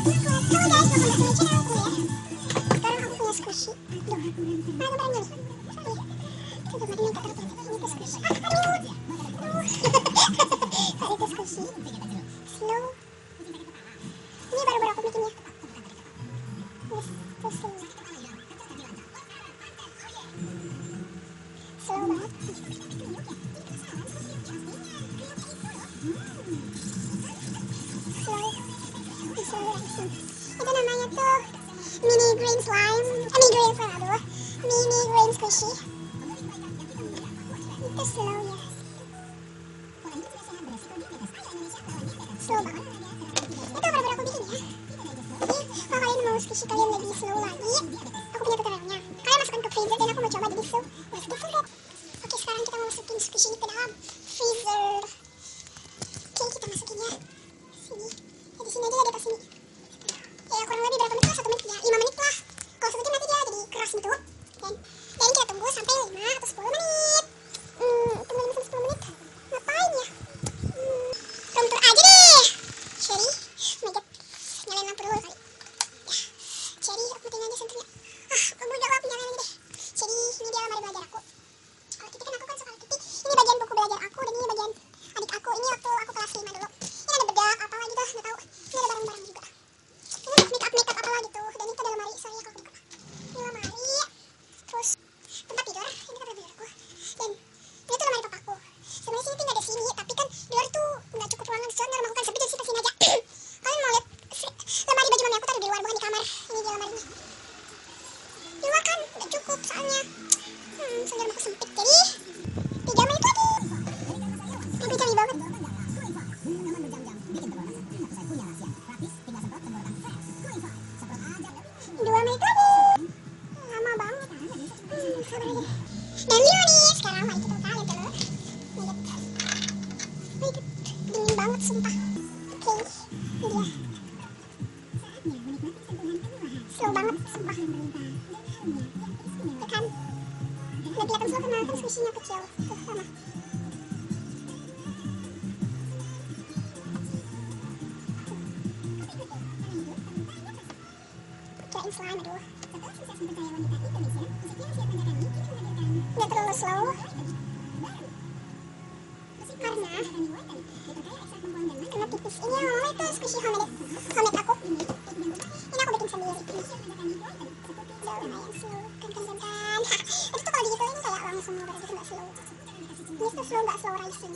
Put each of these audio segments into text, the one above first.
Halo guys, welcome back to my channel ya. Sekarang aku punya squishy. Duh, mana gambarnya nih? Sorry. Itu gambarnya minta terus. Ini tuh squishy. Aduh. Kok itu squishy? Slow. Ini baru-baru aku bikinnya. This tuh slow. Slow banget. Slow racing. Itu namanya tuh mini green slime. Aduh. Mini green squishy. Itu slow ya. Slow banget. Itu baru-baru aku bikin ya. Jadi kalau kalian mau squishy kalian lebih slow lagi, aku punya tutorialnya. Kalian masukkan ke freezer dan aku mau coba jadi slow. Let's get started. Oke, sekarang kita mau masukin squishy ke dalam freezer. Oke, kita masukin ya. Sini. Ya, di sini aja ya, di atas sini. Ya kurang lebih berapa menit lah, 1 menit ya, 5 menit lah. Kalau 1 jam nanti dia jadi keras gitu. Dan kita tunggu sampai 5 atau 10 menit. Tunggu 5 sampai 10 menit. Ngapain ya? Room tour aja deh. Cherry, oh my god, nyalain lampu dulu kali. Ya, Cherry, aku matiin aja senternya. Aku udah aku nyalain aja deh. Cherry, ini dia lemari belajar aku. Kalau Kitty kan aku kan suka Kitty. Ini bagian buku belajar aku dan ini bagian adik aku. Ini waktu aku kelas 5 dulu. Ini ada bedak apa lagi tuh, nggak tahu. Ini ada barang-barang juga. Ini make up apa lagi tuh. Dan itu ada lemari, sorry aku buka. Ini lemari. Terus tempat tidur, ini tempat tidur aku. Dan ini tuh lemari papaku. Sebenarnya sini tinggal di sini, tapi kan di luar tuh nggak cukup ruangan sebenarnya, rumahku kan sempit, jadi sini aja. Kalian mau lihat lemari baju mami aku taruh di luar, bukan di kamar. Ini dia lemarinya. Di luar kan nggak cukup soalnya. Soalnya rumahku sempit, jadi 3 menit lagi. Tapi canggih banget. 2 menit lagi. Lama banget. Sabar aja. Dan 5 menit. Sekarang mari kita buka yang telur. Dingin banget sumpah. Oke, ini dia. Slow banget sumpah. Tekan. Udah kelihatan slow karena kan squishy-nya kecil. Tuh sama. Kirain slime, aduh. Nggak terlalu slow karena tipis. Ini yang ngomong itu squishy homemade aku. Ini aku bikin sendiri. Udah lumayan slow kan. Itu tuh kalau digituin kayak langsung ngebar gitu, nggak slow. Ini tuh slow, nggak slow racing.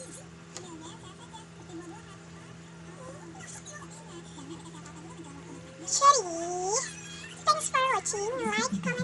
Cherry, thanks for watching. Like, comment